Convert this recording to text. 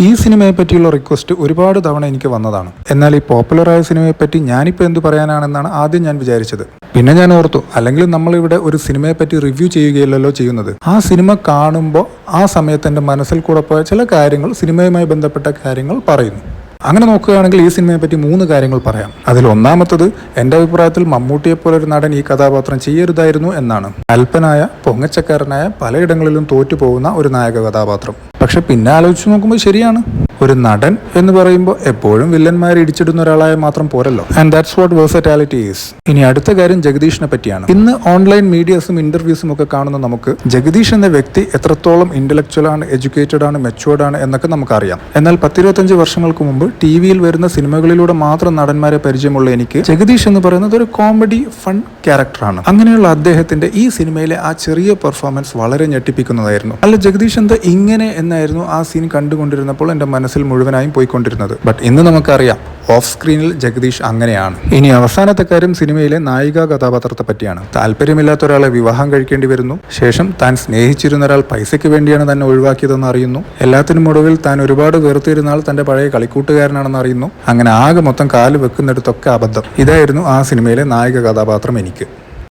ഈ സിനിമയെ പറ്റിയുള്ള റിക്വസ്റ്റ് ഒരുപാട് തവണ എനിക്ക് വന്നതാണ്. എന്നാൽ ഈ പോപ്പുലറായ സിനിമയെ പറ്റി ഞാനിപ്പോൾ എന്ത് പറയാനാണെന്നാണ് ആദ്യം ഞാൻ വിചാരിച്ചത്. പിന്നെ ഞാൻ ഓർത്തു, അല്ലെങ്കിൽ നമ്മളിവിടെ ഒരു സിനിമയെ പറ്റി റിവ്യൂ ചെയ്യുകയല്ലോ ചെയ്യുന്നത്. ആ സിനിമ കാണുമ്പോൾ ആ സമയത്ത് എൻ്റെ മനസ്സിൽ കൂടെ പോയ ചില കാര്യങ്ങൾ, സിനിമയുമായി ബന്ധപ്പെട്ട കാര്യങ്ങൾ പറയുന്നു. അങ്ങനെ നോക്കുകയാണെങ്കിൽ ഈ സിനിമയെ പറ്റി 3 കാര്യങ്ങൾ പറയാം. അതിൽ ഒന്നാമത്തത്, എൻ്റെ അഭിപ്രായത്തിൽ മമ്മൂട്ടിയെപ്പോലെ ഒരു നടൻ ഈ കഥാപാത്രം ചെയ്യരുതായിരുന്നു എന്നാണ്. അല്പനായ, പൊങ്ങച്ചക്കാരനായ, പലയിടങ്ങളിലും തോറ്റുപോകുന്ന ഒരു നായക കഥാപാത്രം. പക്ഷെ പിന്നെ ആലോചിച്ച് നോക്കുമ്പോൾ ശരിയാണ്. ഒരു നടൻ എന്ന് പറയുമ്പോൾ എപ്പോഴും വില്ലന്മാരെ ഇടിച്ചിടുന്ന ഒരാളായ മാത്രം പോരല്ലോ. And that's what versatility is. ഇനി അടുത്ത കാര്യം ജഗദീഷിനെ പറ്റിയാണ്. ഇന്ന് ഓൺലൈൻ മീഡിയസും ഇന്റർവ്യൂസും ഒക്കെ കാണുന്ന നമുക്ക് ജഗദീഷ് എന്ന വ്യക്തി എത്രത്തോളം ഇന്റലക്ച്വൽ ആണ്, എഡ്യൂക്കേറ്റഡ് ആണ്, മെച്ചുവേർഡ് ആണ് എന്നൊക്കെ നമുക്കറിയാം. എന്നാൽ 10-25 വർഷങ്ങൾക്ക് മുമ്പ് ടിവിയിൽ വരുന്ന സിനിമകളിലൂടെ മാത്രം നടന്മാരെ പരിചയമുള്ള എനിക്ക് ജഗദീഷ് എന്ന് പറയുന്നത് ഒരു കോമഡി ഫൺ ക്യാരക്ടറാണ്. അങ്ങനെയുള്ള അദ്ദേഹത്തിന്റെ ഈ സിനിമയിലെ ആ ചെറിയ പെർഫോമൻസ് വളരെ ഞെട്ടിപ്പിക്കുന്നതായിരുന്നു. അല്ല, ജഗദീഷ് എന്താ ഇങ്ങനെ എന്നായിരുന്നു ആ സീൻ കണ്ടുകൊണ്ടിരുന്നപ്പോൾ എൻ്റെ മനസ്സിൽ മുഴുവനായും പോയിക്കൊണ്ടിരുന്നത്. ബട്ട് ഇന്ന് നമുക്കറിയാം, ഓഫ് സ്ക്രീനിൽ ജഗദീഷ് അങ്ങനെയാണ്. ഇനി അവസാനത്തെ കാര്യം സിനിമയിലെ നായിക കഥാപാത്രത്തെ പറ്റിയാണ്. താല്പര്യമില്ലാത്ത ഒരാളെ വിവാഹം കഴിക്കേണ്ടി വരുന്നു. ശേഷം താൻ സ്നേഹിച്ചിരുന്ന ഒരാൾ പൈസയ്ക്ക് വേണ്ടിയാണ് തന്നെ ഒഴിവാക്കിയതെന്ന് അറിയുന്നു. എല്ലാത്തിനും ഒടുവിൽ താൻ ഒരുപാട് വെറുത്തിരുന്ന ആൾ തന്റെ പഴയ കളിക്കൂട്ടുകാരനാണെന്ന് അറിയുന്നു. അങ്ങനെ ആകെ മൊത്തം കാല് വെക്കുന്നിടത്തൊക്കെ അബദ്ധം. ഇതായിരുന്നു ആ സിനിമയിലെ നായിക കഥാപാത്രം എനിക്ക്.